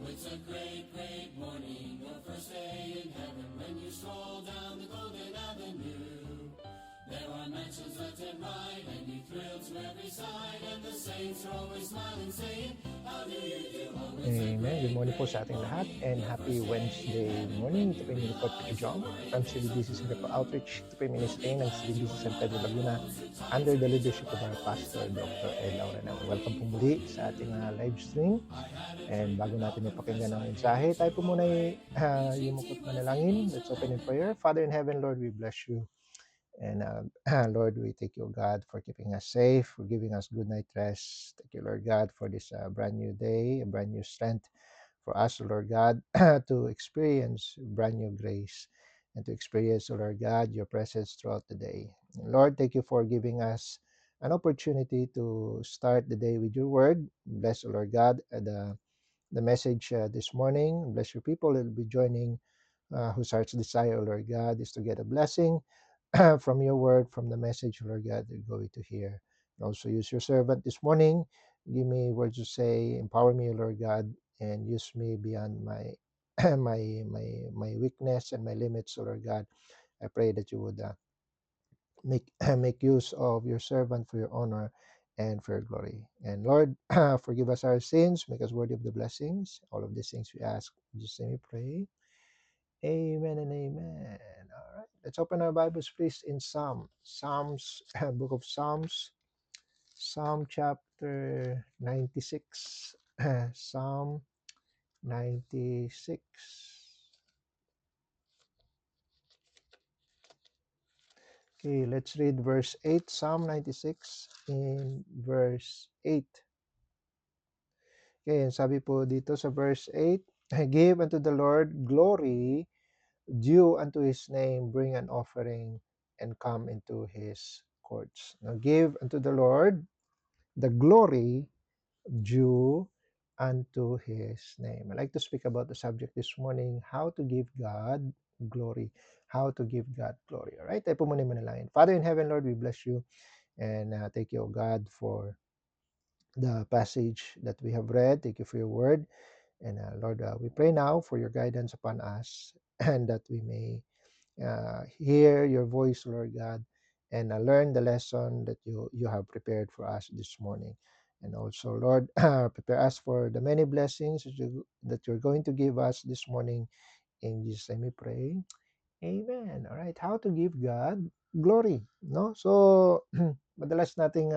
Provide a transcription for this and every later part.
It's a great, great morning, your first day in heaven, when you stroll down the golden avenue. There are mansions left and right, and you thrill to every side, and the saints are always smiling, saying, how do you do? Oh, it's a Amen. Good great, morning po great sa ating lahat morning, and your happy first day in Wednesday heaven, when morning. Ito you po yung report Peter realize you're Jong from worthy of CBBC Singapore Outreach. Ito po yung you'll be ministry ng glad you CBBC and San I Pedro got Laguna loads of time under to the read your leadership of our Bible. It's a pastor, Dr. Ed great Laura. Now, welcome morning po for muli sa ating you. live stream. I had a And drink bago and I'll natin confess ipakinggan ang I mensahe, hated tayo you po muna away. yumukot ETT was the manalangin. angel Let's open I in met. prayer. Father in heaven, Lord, we bless you. And Lord, we thank you, God, for keeping us safe, for giving us good night rest. Thank you, Lord God, for this brand new day, a brand new strength for us, Lord God, to experience brand new grace and to experience, Lord God, your presence throughout the day. Lord, thank you for giving us an opportunity to start the day with your word. Bless, Lord God, the message this morning. Bless your people that will be joining, whose heart's desire, Lord God, is to get a blessing from your word, from the message, Lord God, they're going to hear. Also use your servant this morning. Give me words to say, empower me, Lord God, and use me beyond my my weakness and my limits, Lord God. I pray that you would make make use of your servant for your honor and for your glory. And Lord, forgive us our sins, make us worthy of the blessings. All of these things we ask. In Jesus' name we pray. Amen and amen. All right. Let's open our Bibles, please, in Psalms, book of Psalms, Psalm chapter 96. Psalm 96. Okay, let's read verse 8. Psalm 96 in verse 8. Okay, and sabi po dito sa verse 8, give unto the Lord glory due unto his name, bring an offering and come into his courts. Now give unto the Lord the glory due unto his name. I'd like to speak about the subject this morning, how to give God glory. How to give God glory. All right, tayo po muna manalangin. Father in heaven, Lord, we bless you and thank you, O God, for the passage that we have read. Thank you for your word. And Lord, we pray now for your guidance upon us and that we may hear your voice, Lord God, and learn the lesson that you have prepared for us this morning. And also, Lord, prepare us for the many blessings that you're going to give us this morning. In Jesus' name we pray. Amen. All right. How to give God glory, no? So, madalas nating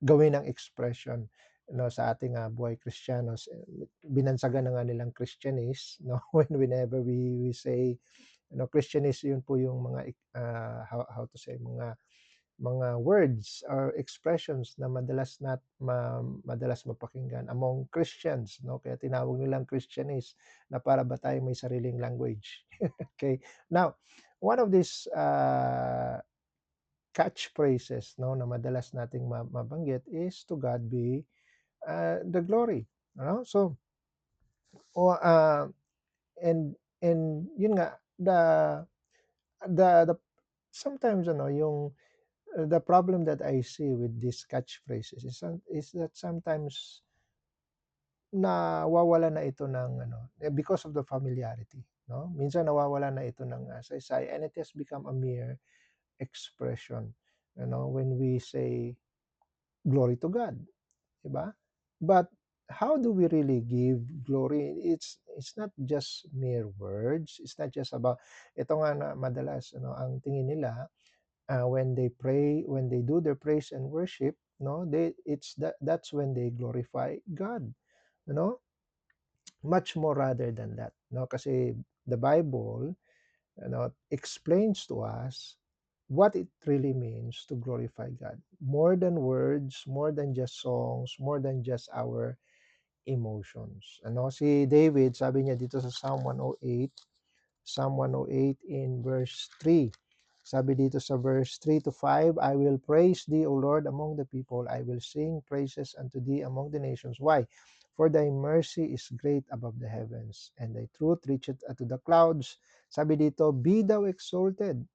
gawin ang expression no sa ating buhay Kristiyanos. Binansagan na nga nilang Christianese, no? Whenever we say Christianese, yun po yung mga how to say mga words or expressions na madalas mapakinggan among Christians, no? Kaya tinawag nilang Christianese na para ba tayo may sariling language. Okay. Now, one of these catchphrases, no, na madalas nating mabanggit is to God be the glory, no? So, o and yun nga the sometimes yung the problem that I see with these catchphrases is that sometimes nawawala na ito ng because of the familiarity, no? Minsan nawawala na ito ng saysay, and it has become a mere expression, when we say glory to God, 'di ba? But how do we really give glory? It's not just mere words. It's not just about ito nga na madalas ang tingin nila when they pray, when they do their praise and worship, no, that's when they glorify God, you know, much more rather than that, no, kasi the Bible, explains to us what it really means to glorify God, more than words, more than just songs, more than just our emotions. Si David, sabi niya dito sa Psalm 108 in verse 3. Sabi dito sa verse 3 to 5, I will praise thee, O Lord, among the people. I will sing praises unto thee among the nations. Why? For thy mercy is great above the heavens, and thy truth reacheth unto the clouds. Sabi dito, be thou exalted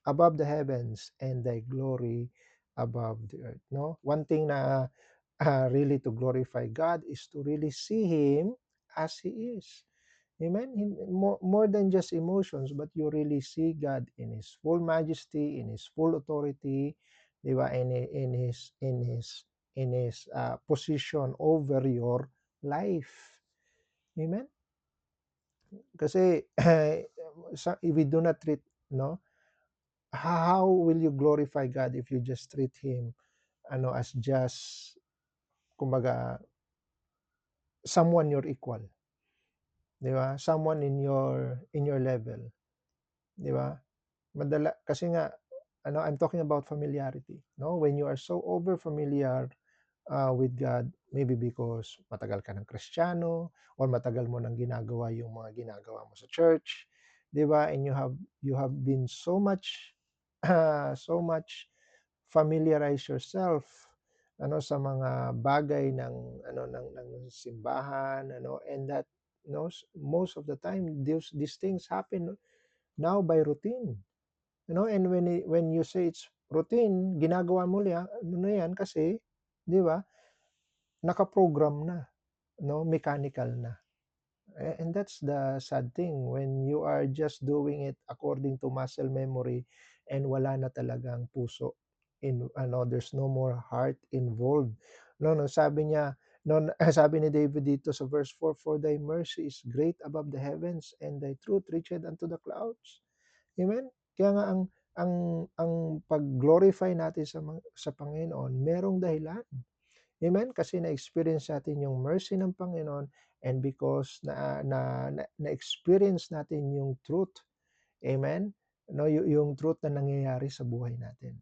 above the heavens, and thy glory above the earth. No? One thing na really to glorify God is to really see Him as He is. Amen? More than just emotions, but you really see God in His full majesty, in His full authority, di ba? In His position over your life. Amen? Kasi if we do not treat, no, how will you glorify God if you just treat Him as just, kumbaga, someone you're equal, di ba? Someone in your level, di ba? Kasi nga, I'm talking about familiarity, no? When you are so over familiar with God, maybe because matagal ka ng Kristiyano or matagal mo nang ginagawa yung mga ginagawa mo sa church, 'di ba? And you have been so much familiarize yourself sa mga bagay ng ng simbahan, and that, most of the time these things happen now by routine. And when you say it's routine, ginagawa mo na yan kasi, 'di ba, naka-program na, mechanical na. And that's the sad thing when you are just doing it according to muscle memory and wala na talagang puso there's no more heart involved. No, sabi niya, no, sabi ni David dito sa verse 4, for thy mercy is great above the heavens and thy truth reacheth unto the clouds. Amen? Kaya nga ang pag-glorify natin sa Panginoon, merong dahilan. Amen? Kasi na-experience natin yung mercy ng Panginoon, and because na-experience natin yung truth. Amen? No, yung truth na nangyayari sa buhay natin.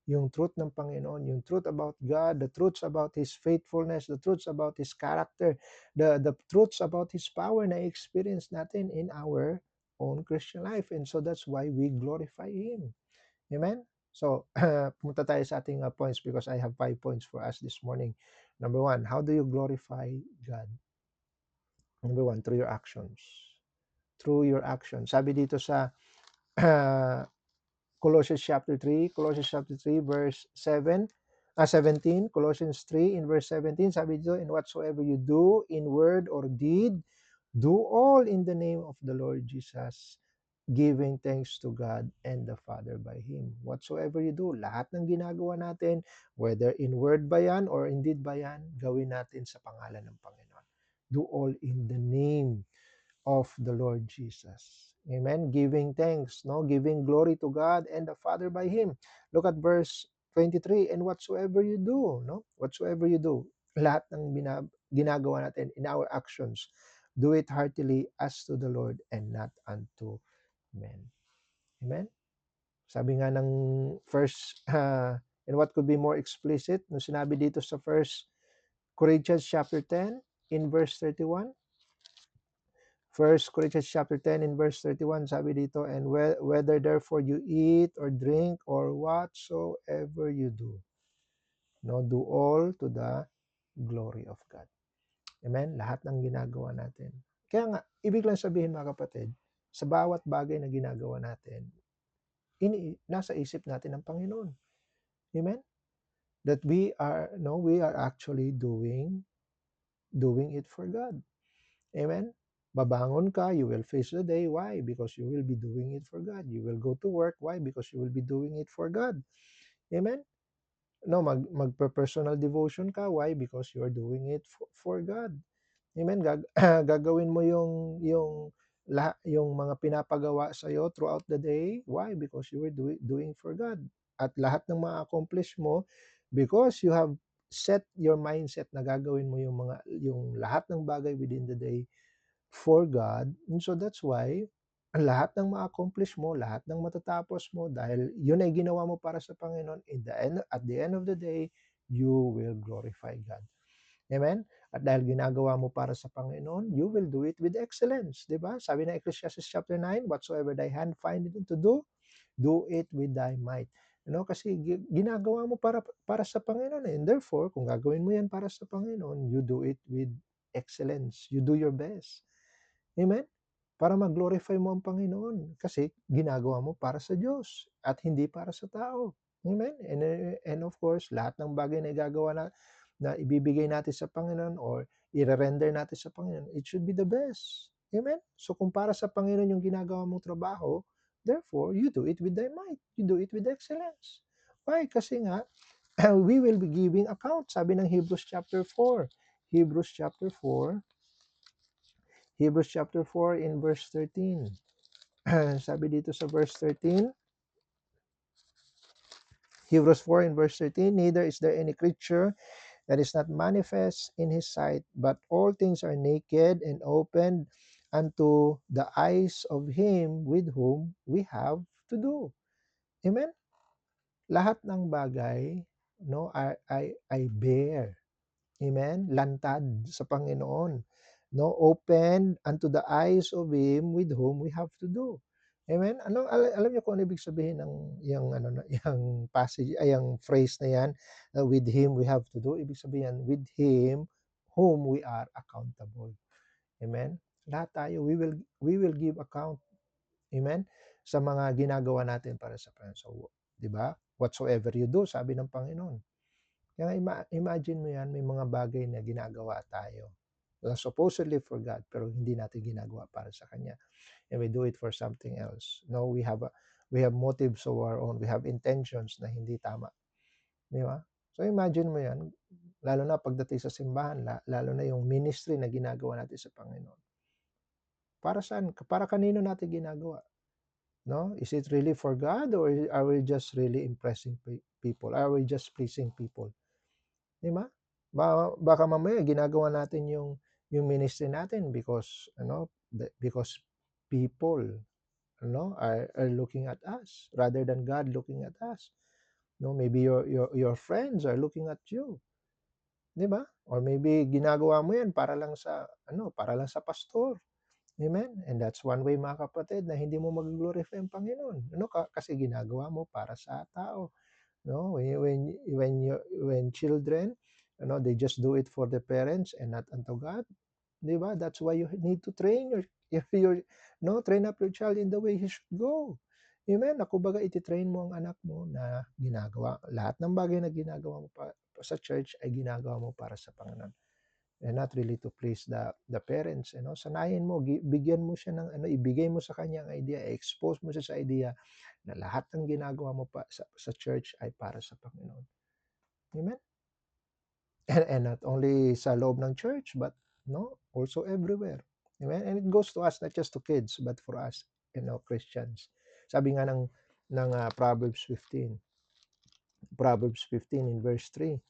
Yung truth ng Panginoon, yung truth about God, the truths about His faithfulness, the truths about His character, the truths about His power na experience natin in our own Christian life. And so that's why we glorify Him. Amen? So, pumunta tayo sa ating points because I have 5 points for us this morning. Number 1, how do you glorify God? Number 1, through your actions. Through your actions. Sabi dito sa Colossians chapter 3, verse 17, Colossians 3 in verse 17, sabi dito, and whatsoever you do in word or deed, do all in the name of the Lord Jesus, giving thanks to God and the Father by Him. Whatsoever you do, lahat ng ginagawa natin, whether in word ba yan or in deed ba yan, gawin natin sa pangalan ng Panginoon. Do all in the name of the Lord Jesus. Amen? Giving thanks, giving glory to God and the Father by Him. Look at verse 23, and whatsoever you do, whatsoever you do, lahat ng ginagawa natin in our actions, do it heartily as to the Lord and not unto men. Amen? Sabi nga ng first, and what could be more explicit, nung sinabi dito sa 1 Corinthians chapter 10 in verse 31, 1 Corinthians chapter 10 in verse 31, sabi dito, and whether therefore you eat or drink or whatsoever you do, do all to the glory of God. Amen? Lahat ng ginagawa natin. Kaya nga, ibig lang sabihin mga kapatid, sa bawat bagay na ginagawa natin, nasa isip natin ang Panginoon. Amen? That we are actually doing it for God. Amen? Babangon ka, you will face the day. Why? Because you will be doing it for God. You will go to work. Why? Because you will be doing it for God. Amen? No, magpe-personal devotion ka. Why? Because you are doing it for God. Amen? Gagawin mo yung mga pinapagawa sa iyo throughout the day. Why? Because you were doing for God. At lahat ng ma-accomplish mo, because you have set your mindset na gagawin mo yung lahat ng bagay within the day for God. And so that's why lahat ng ma-accomplish mo, lahat ng matatapos mo, dahil yun ay ginawa mo para sa Panginoon, at the end of the day, you will glorify God. Amen? At dahil ginagawa mo para sa Panginoon, you will do it with excellence. Diba? Sabi ng Ecclesiastes chapter 9, whatsoever thy hand findeth to do it with thy might. Kasi ginagawa mo para sa Panginoon. And therefore, kung gagawin mo yan para sa Panginoon, you do it with excellence. You do your best. Amen? Para mag-glorify mo ang Panginoon. Kasi ginagawa mo para sa Diyos at hindi para sa tao. Amen? And of course, lahat ng bagay na na ibibigay natin sa Panginoon or i-render natin sa Panginoon, it should be the best. Amen? So kung para sa Panginoon yung ginagawa mong trabaho, therefore, you do it with thy might. You do it with excellence. Why? Kasi nga, we will be giving account. Sabi ng Hebrews chapter 4. Hebrews chapter 4. Hebrews chapter 4 in verse 13. Sabi dito sa verse 13, Hebrews 4 in verse 13, neither is there any creature that is not manifest in his sight, but all things are naked and opened unto the eyes of him with whom we have to do. Amen? Lahat ng bagay, no, ay bare. Amen? Lantad sa Panginoon. No, open unto the eyes of him with whom we have to do. Amen? Alam niyo kung ano ibig sabihin ng yung ano yung passage ay yung phrase na yan, with him we have to do. Ibig sabihin with him whom we are accountable. Amen? Lahat tayo we will give account. Amen? Sa mga ginagawa natin para sa Panginoon. So, 'di ba? Whatsoever you do, sabi ng Panginoon. Kaya imagine mo yan, may mga bagay na ginagawa tayo. Supposedly for God, pero hindi natin ginagawa para sa Kanya. And we do it for something else. No, we have motives of our own. We have intentions na hindi tama. Di ba? So imagine mo yan, lalo na pagdating sa simbahan, lalo na yung ministry na ginagawa natin sa Panginoon. Para saan? Para kanino natin ginagawa? No? Is it really for God or are we just really impressing people? Are we just pleasing people? Di ba? Baka mamaya ginagawa natin yung ministry natin because because people are looking at us rather than God looking at us. No, maybe your friends are looking at you, 'di ba? Or maybe ginagawa mo 'yan para lang sa pastor. Amen. And that's one way mga kapatid na hindi mo mag-glorify ang Panginoon. Kasi ginagawa mo para sa tao. No, when children, they just do it for the parents and not unto God, 'di ba? That's why you need to train your no, train up your child in the way he should go. Amen. Na kumbaga iti-train mo ang anak mo na ginagawa lahat ng bagay na ginagawa mo sa church ay ginagawa mo para sa Panginoon. And not really to please the parents, sanayin mo, bigyan mo siya ng ibigay mo sa kanya ang idea, expose mo siya sa idea na lahat ng ginagawa mo pa sa church ay para sa Panginoon. Amen? And not only sa loob ng church, but also everywhere. Amen? And it goes to us, not just to kids, but for us, Christians. Sabi nga ng Proverbs 15. Proverbs 15 in verse 3.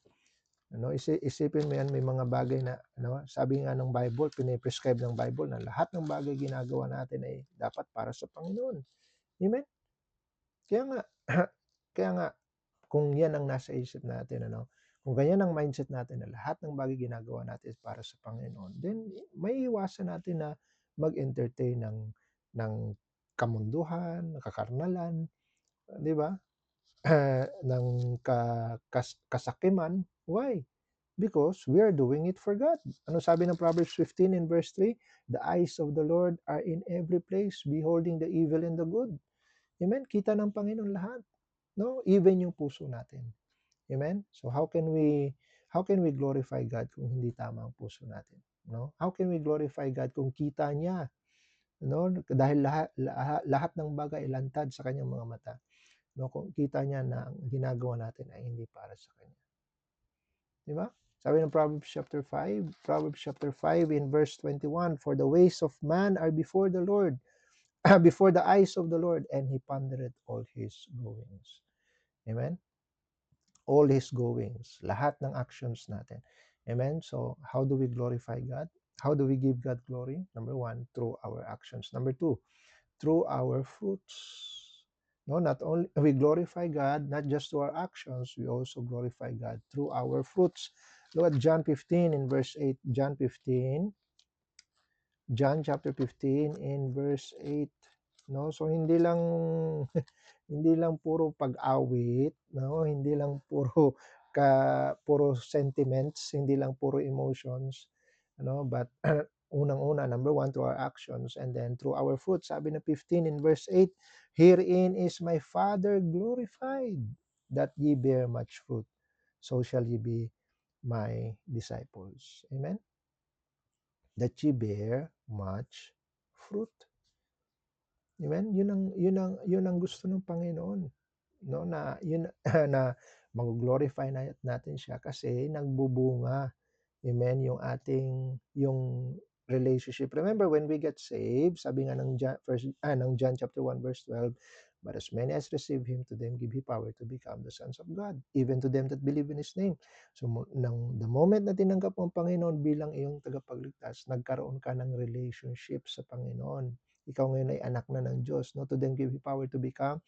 Isipin mo yan, may mga bagay na, sabi nga ng Bible, piniprescribe ng Bible na lahat ng bagay ginagawa natin ay dapat para sa Panginoon. Amen? Kaya nga, kaya nga, kung yan ang nasa isip natin, kung ganyan ang mindset natin na lahat ng bagay ginagawa natin para sa Panginoon, then may iwasan natin na mag-entertain ng kamunduhan, kakarnalan, di ba? Ng kasakiman. Why? Because we are doing it for God. Ano sabi ng Proverbs 15 in verse 3? The eyes of the Lord are in every place, beholding the evil and the good. Amen? Kita ng Panginoon lahat. No? Even yung puso natin. Amen? So how can we glorify God kung hindi tama ang puso natin? No? How can we glorify God kung kita niya? Dahil lahat ng bagay lantad sa kanyang mga mata. Kung kita niya na ang ginagawa natin ay hindi para sa kanya. Di ba? Sabi ng Proverbs chapter 5 in verse 21, for the ways of man are before the Lord, before the eyes of the Lord, and he pondereth all his goings. Amen? All his goings, lahat ng actions natin. Amen? So, how do we glorify God? How do we give God glory? Number 1, through our actions. Number 2, through our fruits. No, not only we glorify God, not just through our actions, we also glorify God through our fruits. Look at John 15 in verse 8. John chapter 15 in verse 8. No, so hindi lang hindi lang puro pag-awit, hindi lang puro sentiments, hindi lang puro emotions, but unang-una, number 1, through our actions, and then through our fruits. Sabi na 15 in verse 8, herein is my Father glorified, that ye bear much fruit, so shall ye be my disciples. Amen? That ye bear much fruit. Amen? Yun ang gusto ng Panginoon. No, na yun na mag-glorify natin siya kasi nagbubunga. Amen, yung relationship. Remember when we get saved, sabi nga ng John chapter 1 verse 12, but as many as receive him, to them give he power to become the sons of God, even to them that believe in his name. So the moment na tinanggap mo ang Panginoon bilang iyong tagapagligtas, nagkaroon ka ng relationship sa Panginoon. Ikaw ngayon ay anak na ng Diyos. No? To them give he power to become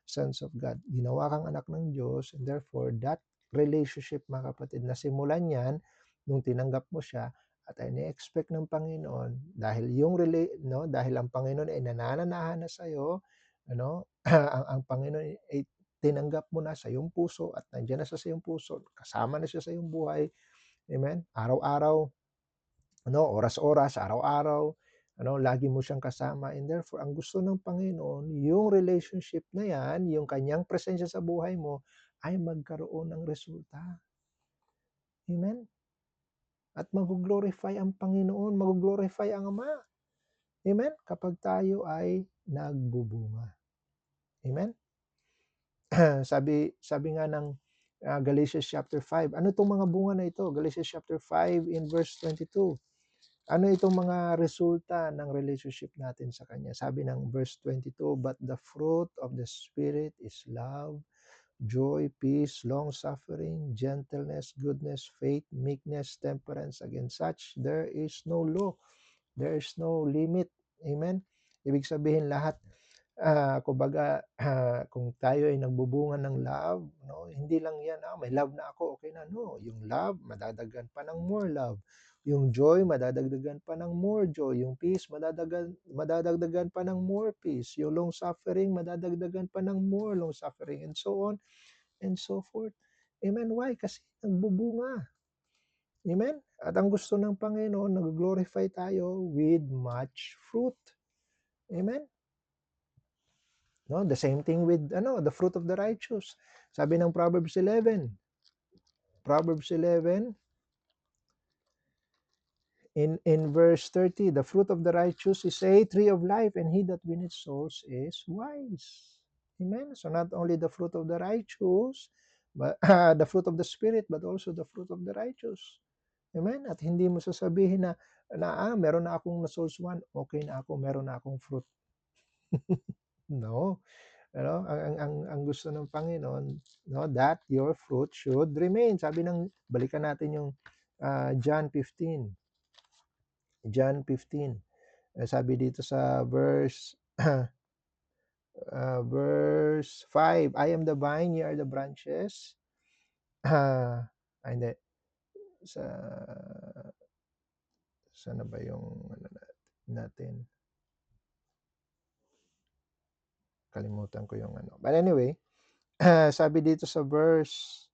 sons of God. Ginawa kang anak ng Diyos, and therefore that relationship, mga kapatid, na simulan yan nung tinanggap mo siya at ini-expect ng Panginoon dahil dahil ang Panginoon ay nanananahan na sa iyo, ano, ang Panginoon ay tinanggap mo na sa iyong puso at nandiyan na siya sa iyong puso, kasama na siya sa iyong buhay. Amen. Araw-araw, oras-oras, araw-araw, lagi mo siyang kasama. And therefore, ang gusto ng Panginoon, yung relationship na yan, yung kanyang presensya sa buhay mo, ay magkaroon ng resulta. Amen? At mag-glorify ang Panginoon, mag-glorify ang Ama. Amen? Kapag tayo ay nagbubunga. Amen? sabi nga ng Galatians chapter 5, ano itong mga bunga na ito? Galatians chapter 5 in verse 22. Ano itong mga resulta ng relationship natin sa Kanya? Sabi ng verse 22, but the fruit of the Spirit is love, joy, peace, long-suffering, gentleness, goodness, faith, meekness, temperance. Against such, there is no law. There is no limit. Amen? Ibig sabihin lahat, kumbaga, kung tayo ay nagbubunga ng love, hindi lang yan, may love na ako, okay na. No, yung love, madadagdagan pa ng more love. Yung joy, madadagdagan pa ng more joy. Yung peace, madadagdagan pa ng more peace. Yung long suffering, madadagdagan pa ng more long suffering, and so on and so forth. Amen? Why? Kasi nagbubunga. Amen? At ang gusto ng Panginoon, nag-glorify tayo with much fruit. Amen? No, the same thing with the fruit of the righteous. Sabi ng Proverbs 11. Proverbs 11 in verse 30, the fruit of the righteous is a tree of life, and he that winneth souls is wise. Amen. So not only the fruit of the righteous, but the fruit of the Spirit, but also the fruit of the righteous. Amen. At hindi mo sasabihin na meron na akong na souls one, okay na ako, meron na akong fruit. No. Ang gusto ng Panginoon, that your fruit should remain. Sabi balikan natin yung John 15. John 15. Sabi dito sa verse verse 5, I am the vine, ye are the branches. Hindi. Sana ba yung natin? Kalimutan ko yung But anyway, sabi dito sa verse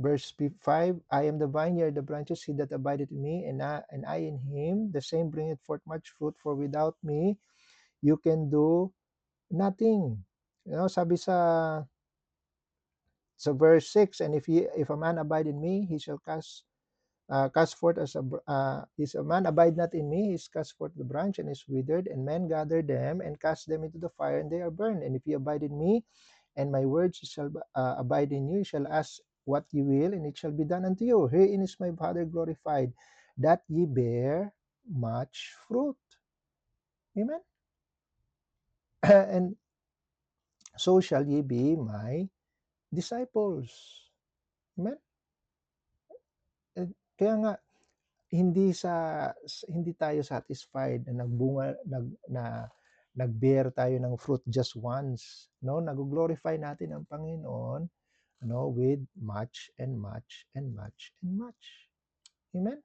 verse 5, I am the vine, ye are the branches, he that abideth in me, and I in him, the same bringeth forth much fruit, for without me, you can do nothing. Sabi sa verse 6, and if a man abide in me, he shall cast forth as if a man abide not in me, he is cast forth the branch and is withered, and men gather them and cast them into the fire, and they are burned. And if ye abide in me, and my words shall abide in you, you shall ask what ye will, and it shall be done unto you. Herein is my Father glorified, that ye bear much fruit. Amen. And so shall ye be my disciples. Amen. Kaya nga, hindi tayo satisfied na nag-bear tayo ng fruit just once. Nag-glorify natin ang Panginoon with much and much and much and much. Amen?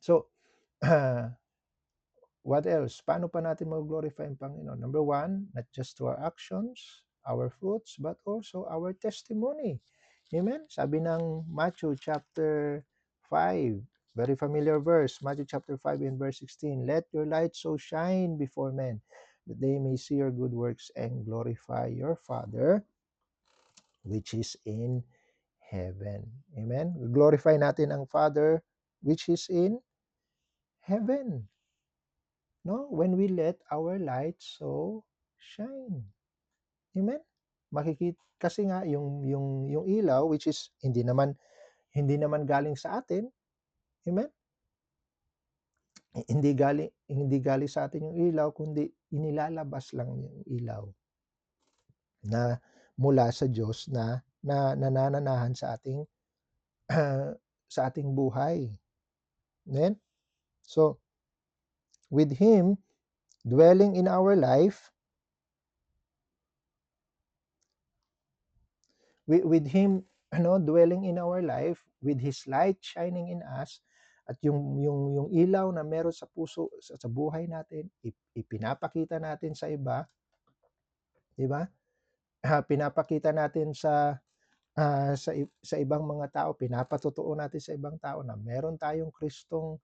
So, what else? Paano pa natin mag-glorify ang Panginoon? Number one, not just through our actions, our fruits, but also our testimony. Amen? Sabi ng Matthew chapter 5, Very familiar verse, Matthew chapter 5 and verse 16. Let your light so shine before men that they may see your good works and glorify your Father which is in heaven. Amen? Glorify natin ang Father which is in heaven. No? When we let our light so shine. Amen? Makikita kasi nga yung ilaw which is hindi naman galing sa atin. Amen? Hindi galing sa atin yung ilaw kundi inilalabas lang yung ilaw na mula sa Diyos na nanananahan sa ating sa ating buhay. Amen? So, with Him dwelling in our life, with Him dwelling in our life, with His light shining in us, at yung ilaw na meron sa puso, sa buhay natin, ipinapakita natin sa iba, di ba? Pinapakita natin sa ibang mga tao, pinapatotoo natin sa ibang tao na meron tayong Kristong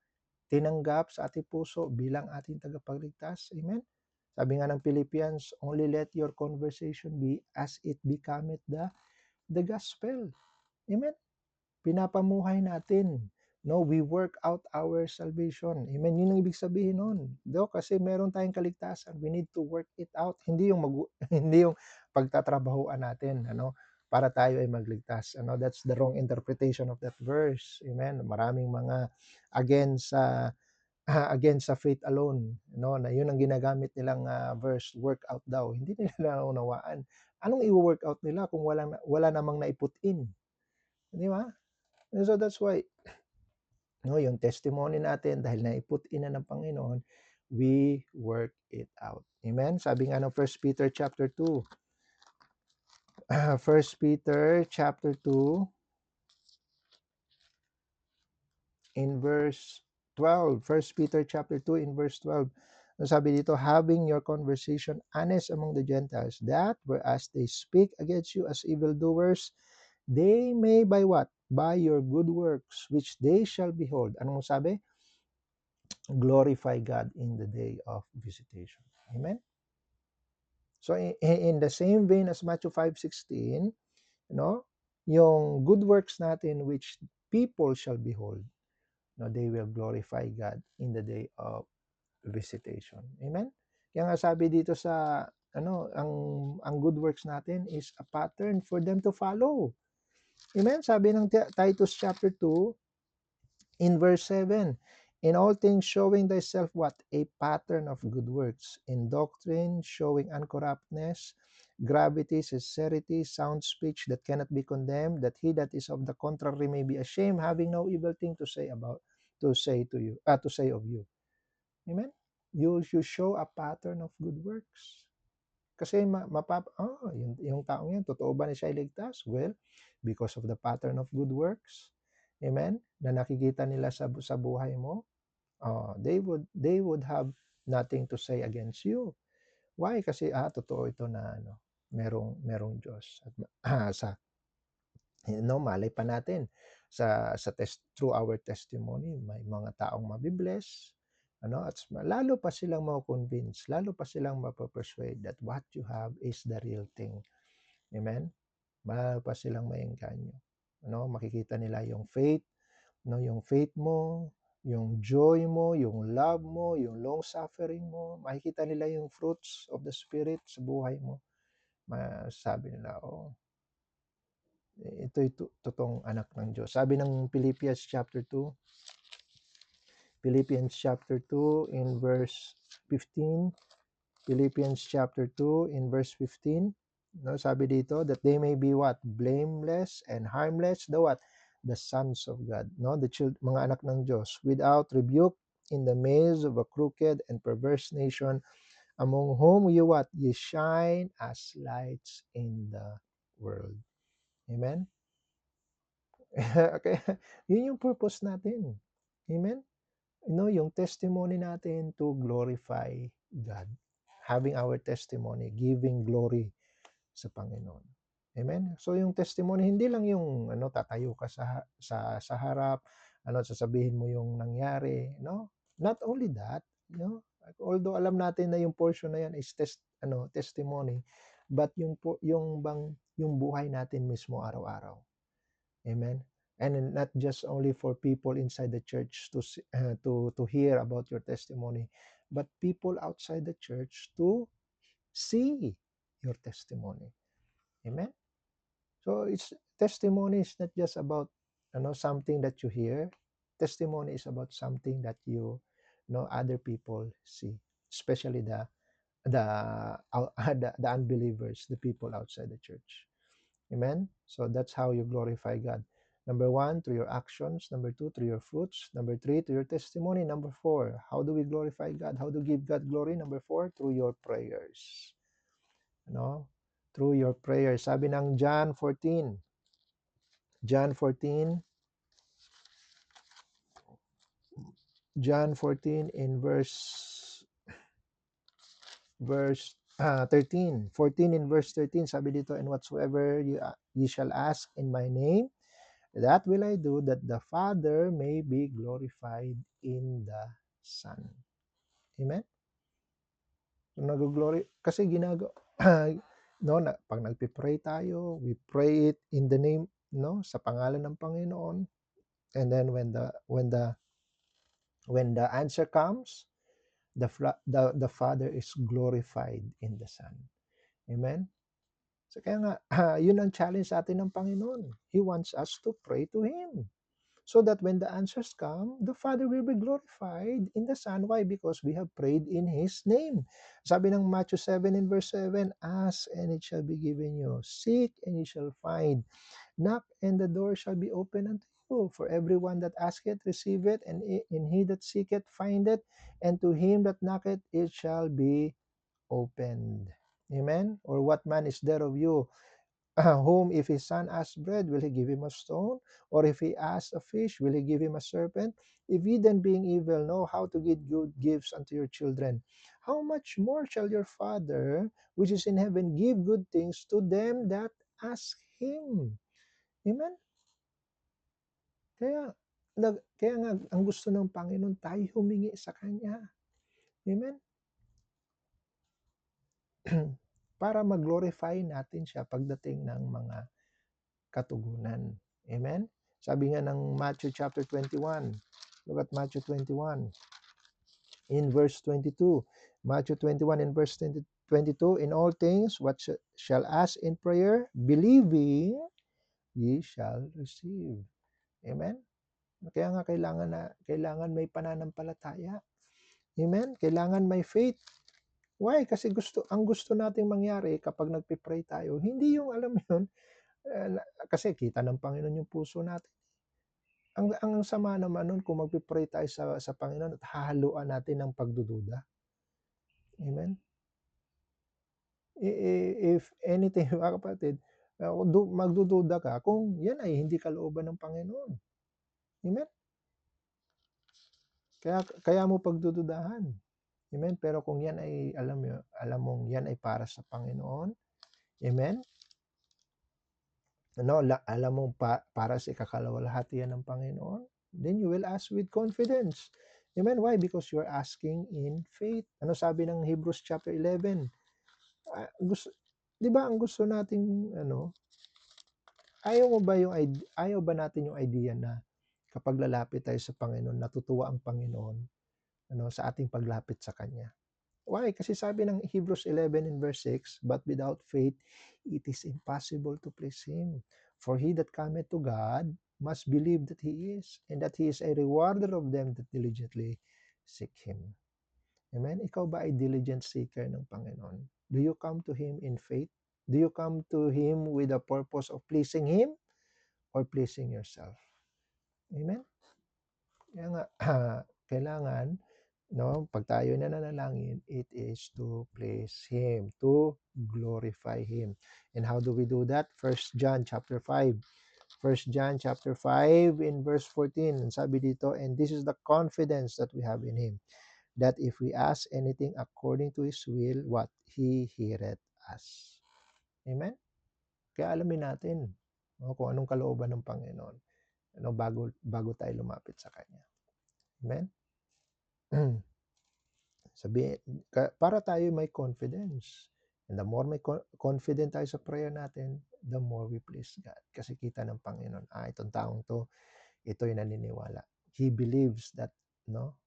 tinanggap sa ating puso bilang ating tagapagligtas. Amen? Sabi nga ng Philippians, only let your conversation be as it becometh the gospel. Amen? Pinapamuhay natin. No, we work out our salvation. Amen. Yun ang ibig sabihin nun. Kasi meron tayong kaligtasan. We need to work it out. Hindi yung hindi yung pagtatrabahuan natin, para tayo ay magligtas. That's the wrong interpretation of that verse. Amen. Maraming mga against sa against sa faith alone, na yun ang ginagamit nilang verse, work out daw. Hindi nila naunawaan. Anong i-work out nila kung wala namang naiputin? Di ba? And so that's why, yung testimony natin, dahil naiput-in na ng Panginoon, we work it out. Amen? Sabi nga ng 1 Peter chapter 2. 1 Peter chapter 2 in verse 12. 1 Peter chapter 2 in verse 12. Sabi dito, having your conversation honest among the Gentiles, that whereas they speak against you as evildoers, they may by what? By your good works, which they shall behold. Anong sabi? Glorify God in the day of visitation. Amen? So, in the same vein as Matthew 5:16, yung good works natin which people shall behold, they will glorify God in the day of visitation. Amen? Kaya nga sabi dito sa, ang good works natin is a pattern for them to follow. Amen? Sabi ng Titus chapter 2, in verse 7, in all things showing thyself what? A pattern of good works. In doctrine, showing uncorruptness, gravity, sincerity, sound speech that cannot be condemned, that he that is of the contrary may be ashamed, having no evil thing to say of you. Amen? You show a pattern of good works. Kasi yung taong yan, totoo ba na siya iligtas? Well, because of the pattern of good works, amen, na nakikita nila sa buhay mo, they would have nothing to say against you. Why? Kasi totoo ito na merong Diyos. At sa malay pa natin through our testimony, may mga taong mabibless, at lalo pa silang ma-convince, lalo pa silang mapapersuade that what you have is the real thing. Amen? Lalo pa silang maengganyo. Makikita nila yung faith, yung faith mo, yung joy mo, yung love mo, yung long suffering mo, makikita nila yung fruits of the Spirit sa buhay mo. Masasabi nila, ito'y totoong anak ng Diyos. Sabi ng Philippians chapter 2 in verse 15. Philippians chapter 2 in verse 15. Sabi dito, that they may be what? Blameless and harmless. The what? The sons of God. The mga anak ng Diyos. Without rebuke in the midst of a crooked and perverse nation, among whom you what? You shine as lights in the world. Amen? Okay. Yun yung purpose natin. Amen? Yung testimony natin to glorify God. Having our testimony, giving glory sa Panginoon. Amen? So yung testimony, hindi lang yung tatayo ka sa harap sasabihin mo yung nangyari, no? Not only that, no? Although alam natin na yung portion na yan is testimony, but yung buhay natin mismo araw-araw. Amen. And not just only for people inside the church to hear about your testimony, but people outside the church to see your testimony. Amen. So it's testimony is not just about something that you hear. Testimony is about something that other people see, especially the the unbelievers, the people outside the church. Amen. So that's how you glorify God. Number one, through your actions. Number two, through your fruits. Number three, through your testimony. Number four, how do we glorify God? How do we give God glory? Number four, through your prayers. Through your prayers. Sabi ng John 14. John 14. John 14 in verse 13. 14 in verse 13. Sabi dito, and whatsoever you shall ask in my name, that will I do, that the Father may be glorified in the Son. Amen? So, nag-glory, kasi pag nagpipray tayo, we pray it in the name, sa pangalan ng Panginoon. And then when the answer comes, the Father is glorified in the Son. Amen? So kaya nga, yun ang challenge sa atin ng Panginoon. He wants us to pray to Him. So that when the answers come, the Father will be glorified in the Son. Why? Because we have prayed in His name. Sabi ng Matthew 7 in verse 7, ask and it shall be given you. Seek and you shall find. Knock and the door shall be opened unto you. For everyone that asketh, receive it, and he that seeketh, findeth, and to him that knocketh, it shall be opened. Amen? Or what man is there of you, whom if his son asks bread, will he give him a stone? Or if he asks a fish, will he give him a serpent? If ye then being evil know how to give good gifts unto your children, how much more shall your Father, which is in heaven, give good things to them that ask Him? Amen? Kaya, kaya nga, ang gusto ng Panginoon, tayo humingi sa Kanya. Amen? Para mag-glorify natin siya pagdating ng mga katugunan. Amen? Sabi nga ng Matthew chapter 21. Look at Matthew 21 in verse 22. Matthew 21 in verse 22, in all things what shall ask in prayer, believing, ye shall receive. Amen? Kaya nga kailangan may pananampalataya. Amen? Kailangan may faith. Why? Kasi ang gusto nating mangyari kapag nagpe-pray tayo, hindi yung alam mo yun, kasi kita ng Panginoon yung puso natin. Ang sama naman nun kung magpe-pray tayo sa Panginoon at hahaluan natin ng pagdududa. Amen? If anything, mga kapatid, magdududa ka kung yan ay hindi kalooban ng Panginoon. Amen? Kaya mo pagdududahan. Amen? Pero kung yan ay, alam mong yan ay para sa Panginoon, amen? Alam mong para sa ikakalawalhati yan ng Panginoon, then you will ask with confidence. Amen? Why? Because you're asking in faith. Ano sabi ng Hebrews chapter 11? Di ba ang gusto nating, ayaw ba natin yung idea na kapag lalapit tayo sa Panginoon, natutuwa ang Panginoon, sa ating paglapit sa Kanya? Why? Kasi sabi ng Hebrews 11 in verse 6, but without faith, it is impossible to please Him. For he that cometh to God must believe that He is, and that He is a rewarder of them that diligently seek Him. Amen? Ikaw ba ay diligent seeker ng Panginoon? Do you come to Him in faith? Do you come to Him with the purpose of pleasing Him or pleasing yourself? Amen? Kaya nga, kailangan, pag tayo nananalangin, it is to please Him, to glorify Him. And how do we do that? 1 John chapter 5. 1 John chapter 5 in verse 14. And sabi dito, and this is the confidence that we have in Him, that if we ask anything according to His will, what? He heareth us. Amen? Kaya alamin natin kung anong kalooban ng Panginoon. bago tayo lumapit sa Kanya. Amen? Para tayo may confidence. And the more may confident tayo sa prayer natin, the more we please God. Kasi kita ng Panginoon, itong taong to, ito'y naniniwala. He believes that, no?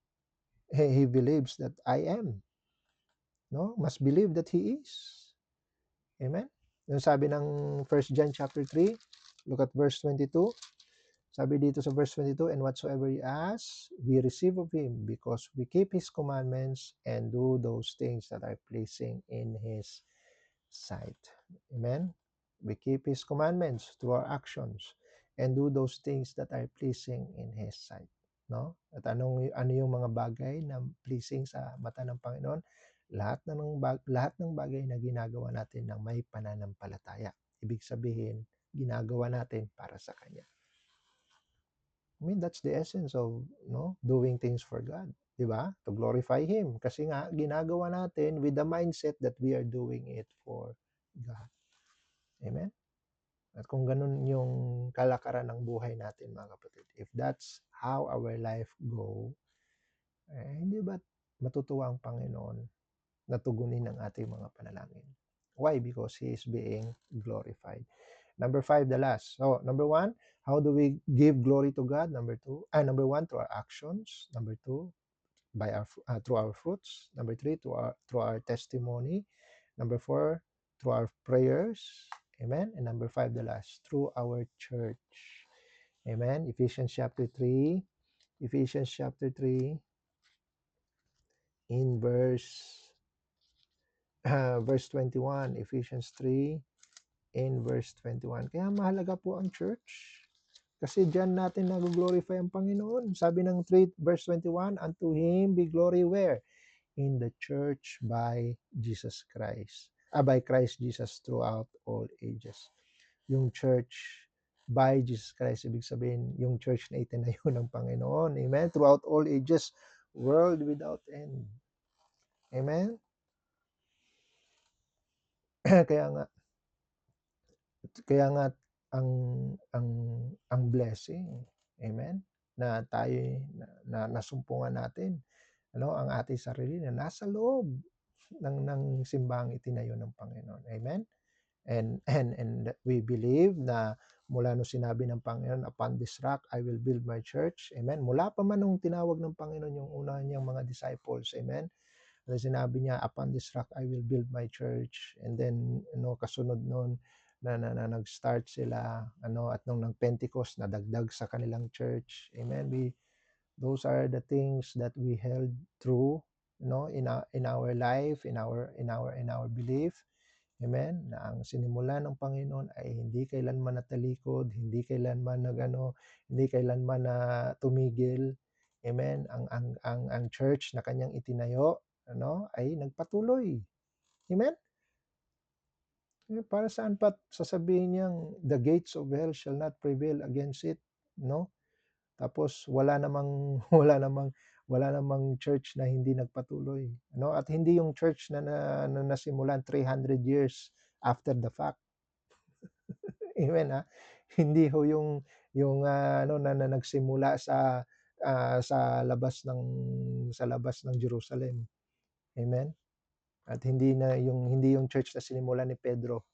He believes that I am. No? Must believe that He is. Amen? Yung sabi ng 1 John chapter 3, look at verse 22. Sabi dito sa verse 22, and whatsoever you ask, we receive of Him because we keep His commandments and do those things that are pleasing in His sight. Amen? We keep His commandments through our actions and do those things that are pleasing in His sight. No? At ano yung mga bagay na pleasing sa mata ng Panginoon? Lahat ng bagay na ginagawa natin ng may pananampalataya. Ibig sabihin, ginagawa natin para sa Kanya. I mean, that's the essence of doing things for God. Diba? To glorify Him. Kasi nga, ginagawa natin with the mindset that we are doing it for God. Amen? At kung ganun yung kalakaran ng buhay natin, mga kapatid, if that's how our life go, hindi ba matutuwa ang Panginoon na tugunin ang ating mga panalangin? Why? Because He is being glorified. Number 5, the last. So, number 1, how do we give glory to God? Number 1, through our actions. Number 2, through our fruits. Number 3, through our testimony. Number 4, through our prayers. Amen. And number 5, the last, through our church. Amen. Ephesians chapter 3, in verse 21. Ephesians 3 in verse 21. Kaya mahalaga po ang church. Kasi diyan natin nag-glorify ang Panginoon. Sabi ng 3 verse 21, unto Him be glory where? In the church by Jesus Christ. By Christ Jesus throughout all ages. Yung church by Jesus Christ, ibig sabihin, yung church na itinayo ng Panginoon. Amen? Throughout all ages, world without end. Amen? Kaya nga ang blessing, amen, na tayo na nasumpungan natin ang ating sarili na nasa loob ng simbahang itinayo ng Panginoon. Amen? And we believe na mula nung sinabi ng Panginoon, upon this rock I will build my church. Amen? Mula pa man nung tinawag ng Panginoon yung una niyang mga disciples. Amen? At sinabi niya, upon this rock I will build my church. And then, kasunod nun, na nag-start sila, at nung Pentecost, nadagdag sa kanilang church. Amen? Those are the things that we held true, in our life, in our belief. Amen? Na ang sinimulan ng Panginoon ay hindi kailanman natalikod, hindi kailanman hindi kailanman na tumigil. Amen? Ang church na kanyang itinayo, ay nagpatuloy. Amen? Para saan pa sasabihin niyang the gates of hell shall not prevail against it, no? Tapos wala namang church na hindi nagpatuloy, At hindi yung church na nasimulan 300 years after the fact. Amen, ha? Hindi ho na nagsimula sa labas ng Jerusalem. Amen? At hindi yung church na sinimulan ni Pedro.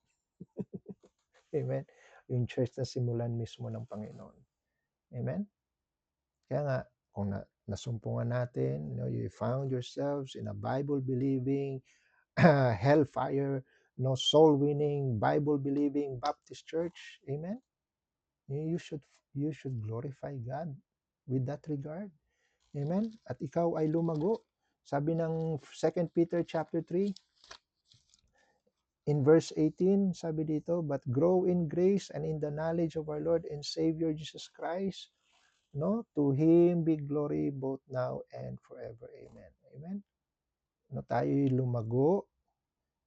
Amen? Yung church na simulan mismo ng Panginoon. Amen? Kaya nga, kung nasumpungan natin, you found yourselves in a Bible-believing, hellfire, soul-winning, Bible-believing Baptist church, amen? You should glorify God with that regard. Amen? At ikaw ay lumago. Sabi ng 2 Peter chapter 3, in verse 18, sabi dito, but grow in grace and in the knowledge of our Lord and Savior Jesus Christ. To Him be glory both now and forever. Amen. Amen. Tayo'y lumago.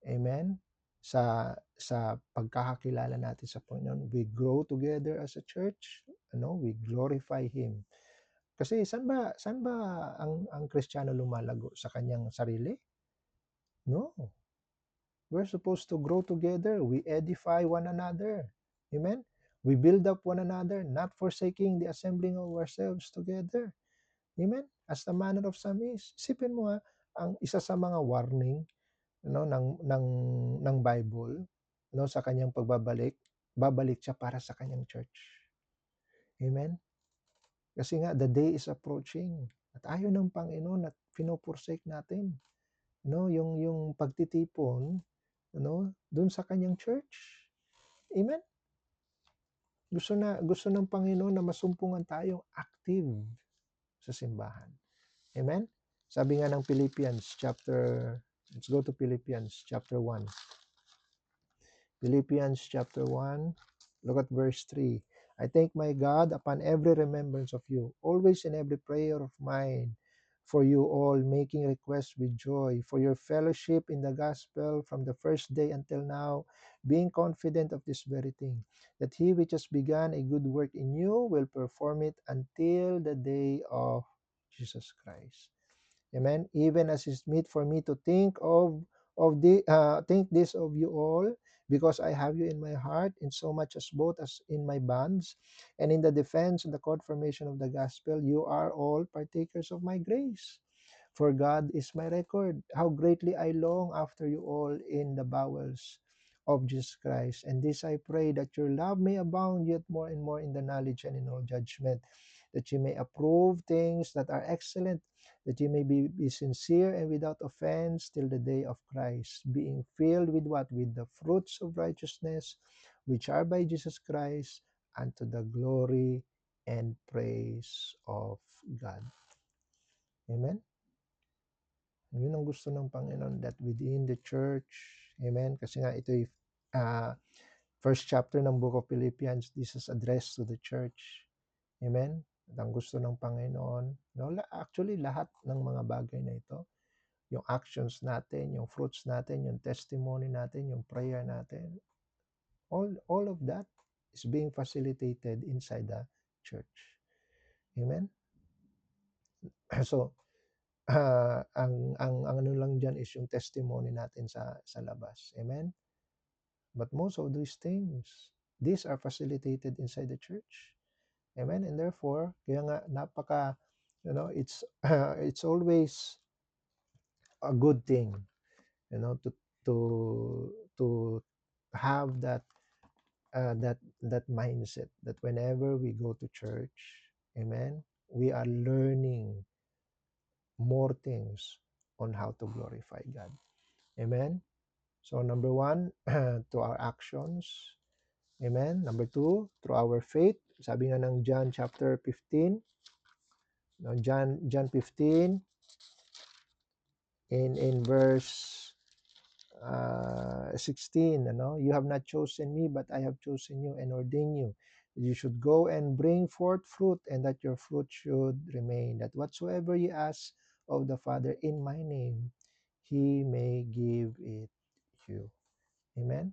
Amen. Sa pagkakakilala natin sa Panginoon. We grow together as a church. We glorify Him. Kasi saan ba ang Kristiyano lumalago? Sa kanyang sarili? No. We're supposed to grow together. We edify one another. Amen? We build up one another, not forsaking the assembling of ourselves together. Amen? As the manner of some is. Isipin mo ang isa sa mga warning ng Bible sa kanyang pagbabalik, babalik siya para sa kanyang church. Amen? Kasi nga, the day is approaching. At ayaw ng Panginoon at pinoforsake natin. Yung pagtitipon, dun sa kanyang church. Amen? Gusto ng Panginoon na masumpungan tayong active sa simbahan. Amen? Sabi nga ng let's go to Philippians chapter 1. Philippians chapter 1, look at verse 3. I thank my God upon every remembrance of you, always in every prayer of mine, for you all, making requests with joy, for your fellowship in the gospel from the first day until now, being confident of this very thing, that he which has begun a good work in you will perform it until the day of Jesus Christ. Amen. Even as is meet for me to think this of you all, because I have you in my heart, in so much as both as in my bonds, and in the defense and the confirmation of the gospel, you are all partakers of my grace. For God is my record, how greatly I long after you all in the bowels of Jesus Christ. And this I pray, that your love may abound yet more and more in the knowledge and in all judgment, that you may approve things that are excellent, that you may be sincere and without offense till the day of Christ, being filled with what? With the fruits of righteousness, which are by Jesus Christ, unto the glory and praise of God. Amen? Yun ang gusto ng Panginoon, that within the church, amen? Kasi nga ito'y first chapter ng book of Philippians, this is addressed to the church. Amen? At ang gusto ng Panginoon, actually lahat ng mga bagay na ito, yung actions natin, yung fruits natin, yung testimony natin, yung prayer natin, all of that is being facilitated inside the church. Amen? So, ang ano lang diyan is yung testimony natin sa labas. Amen? But most of these these are facilitated inside the church. Amen? And therefore, kaya nga napaka, it's always a good thing, to to to have that mindset, that whenever we go to church, amen, we are learning more things on how to glorify God. Amen. So number 1, to our actions. Amen. Number 2, through our faith. Sabi nga ng John chapter 15, John 15 in verse 16, you have not chosen me, but I have chosen you and ordained you. You should go and bring forth fruit, and that your fruit should remain, that whatsoever you ask of the Father in my name, He may give it you. Amen?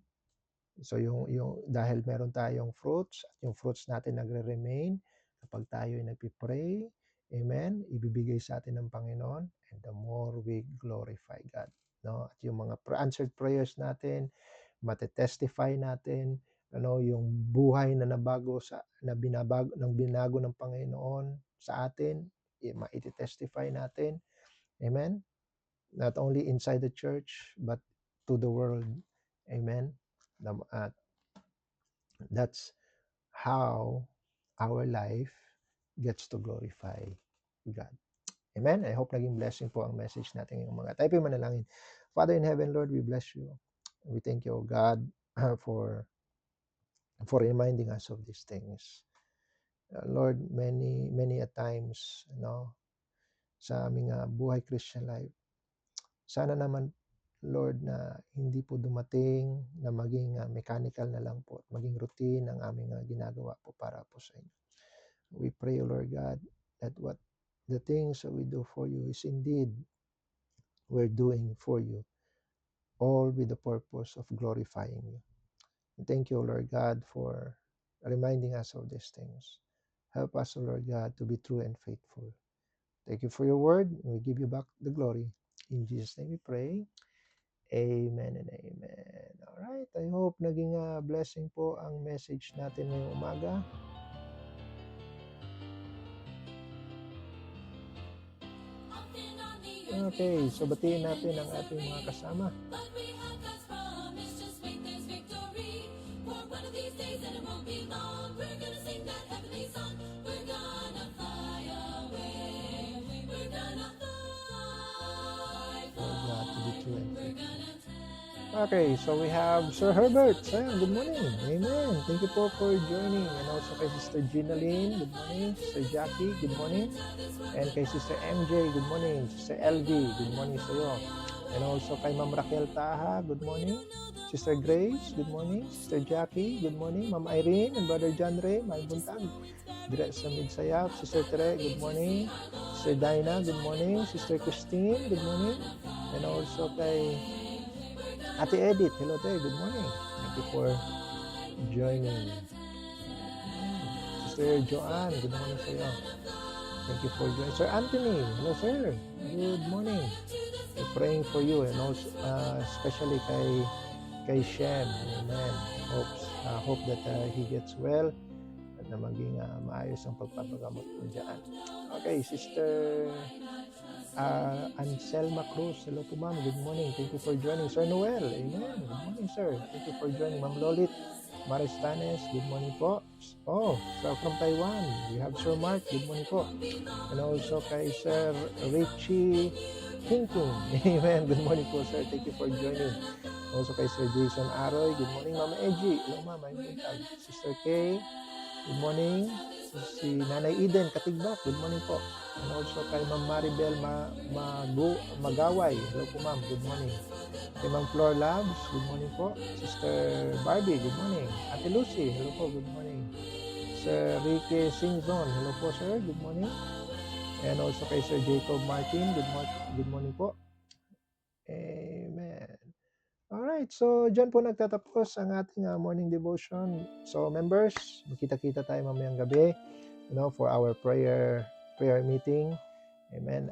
So yung dahil meron tayong fruits, at yung fruits natin nagre-remain kapag tayo ay nagpipray, amen, ibibigay sa atin ng Panginoon, and the more we glorify God. At yung mga answered prayers natin, matetestify natin, yung buhay na binago ng Panginoon sa atin, maititestify natin. Amen? Not only inside the church, but to the world. Amen? At that's how our life gets to glorify God. Amen? I hope naging blessing po ang message natin ngayong mga. Tayo po manalangin. Father in heaven, Lord, we bless you. We thank you, God, for reminding us of these things. Lord, many a times, sa aming buhay Christian life, sana naman, Lord, na hindi po dumating na maging mechanical na lang po, maging routine ang aming ginagawa po para po sa inyo. We pray, Lord God, that what the things that we do for you is indeed we're doing for you, all with the purpose of glorifying you. And thank you, Lord God, for reminding us of these things. Help us, Lord God, to be true and faithful. Thank you for your word, and we give you back the glory. In Jesus' name we pray. Amen and amen. Alright, I hope naging blessing po ang message natin ngayong umaga. Okay, so batiin natin ang ating mga kasama. But we have God's promise, just wait, there's victory. For one of these days, and it won't be long, we're gonna sing that heavenly song. We're gonna fly away. We're gonna fly, For God to be true and We're faithful. gonna Okay, so we have Sir Herbert. Sir, good morning. Amen. Thank you po for joining. And also kay Sister Gina Lynn, good morning. Sister Jackie, good morning. And kay Sister MJ, good morning. Sister LV, good morning sa iyo. And also kay Ma'am Raquel Taha, good morning. Sister Grace, good morning. Sister Jackie, good morning. Ma'am Irene and Brother John Ray, may buntag. Dire sa Midsayap. Sister Tere, good morning. Sister Dinah, good morning. Sister Christine, good morning. And also kay Ate Edith, hello Ate, good morning. Thank you for joining. Sister Joanne, good morning sa iyo. Thank you for joining. Sir Anthony, hello sir. Good morning. We're praying for you and also especially kay Shem. Amen. Hope that he gets well at na maging maayos ang pagpapagamot mo dyan. Okay, Sister Anselma Cruz, hello po ma'am, good morning, thank you for joining. Sir Noel, amen, good morning sir, thank you for joining. Ma'am Lolit Maristanes, good morning po. Oh, so from Taiwan, we have Sir Mark, good morning po. And also kay Sir Richie Thinking, amen, good morning po sir, thank you for joining. Also kay Sir Jason Aroy, good morning. Mama Edgy, hello ma'am, I'm buntag. Sister Kay, good morning. Si Nanay Eden Katigbak, good morning po. And also kay Ma'am Maribel Magaway, hello po ma'am, good morning. Kay Ma'am Flor Labs, good morning po. Sister Barbie, good morning. Ate Lucy, hello po, good morning. Sir Ricky Singzon, hello po sir, good morning. And also kay Sir Jacob Martin, good morning po. Amen. Alright, so dyan po nagtatapos ang ating morning devotion. So members, magkita-kita tayo mamayang gabi, for our prayer meeting. Amen.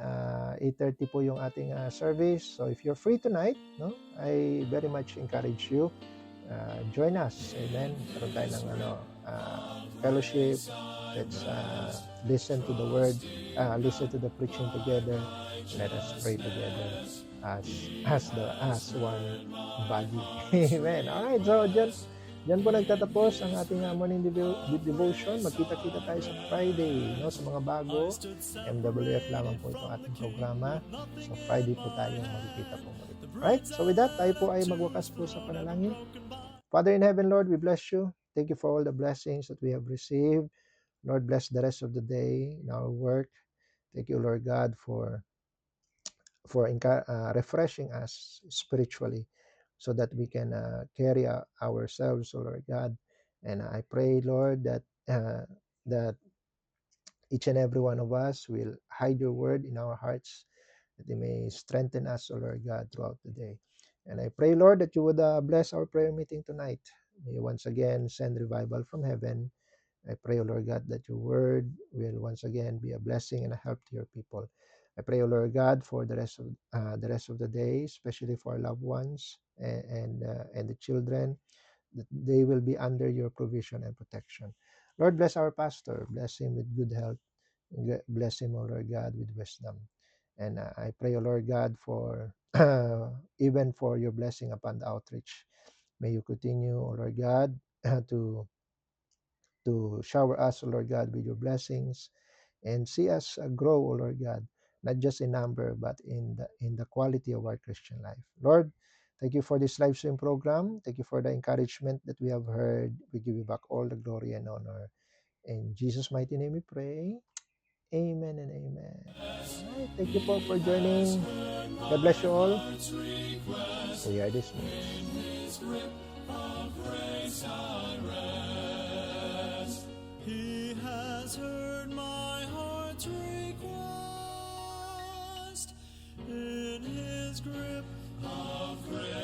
8:30 po yung ating service. So if you're free tonight, I very much encourage you, join us. Amen. Karoon tayo ng fellowship. Let's listen to the word, listen to the preaching together. Let us pray together as one body. Amen. Alright, so dyan po nagtatapos ang ating morning devotion. Magkita-kita tayo sa Friday, sa mga bago. MWF lamang po itong ating programa. So Friday po tayo magkikita po muli. Alright, so with that, tayo po ay magwakas po sa panalangin. Father in heaven, Lord, we bless you. Thank you for all the blessings that we have received. Lord, bless the rest of the day in our work. Thank you, Lord God, for refreshing us spiritually so that we can carry ourselves, oh Lord God. And I pray, Lord, that each and every one of us will hide your word in our hearts, that it may strengthen us, oh Lord God, throughout the day. And I pray, Lord, that you would bless our prayer meeting tonight. May you once again send revival from heaven. I pray, O Lord God, that your word will once again be a blessing and a help to your people. I pray, O Lord God, for the rest of the day, especially for our loved ones and the children, that they will be under your provision and protection. Lord, bless our pastor. Bless him with good health. Bless him, O Lord God, with wisdom. And I pray, O Lord God, for even for your blessing upon the outreach. May you continue, O Lord God, to shower us, O Lord God, with your blessings and see us grow, O Lord God, not just in number, but in the quality of our Christian life. Lord, thank you for this live stream program. Thank you for the encouragement that we have heard. We give you back all the glory and honor. In Jesus' mighty name we pray. Amen and amen. Alright, thank you po for joining. God bless you all. We are dismissed. He has heard my heart's request. In his grip of grace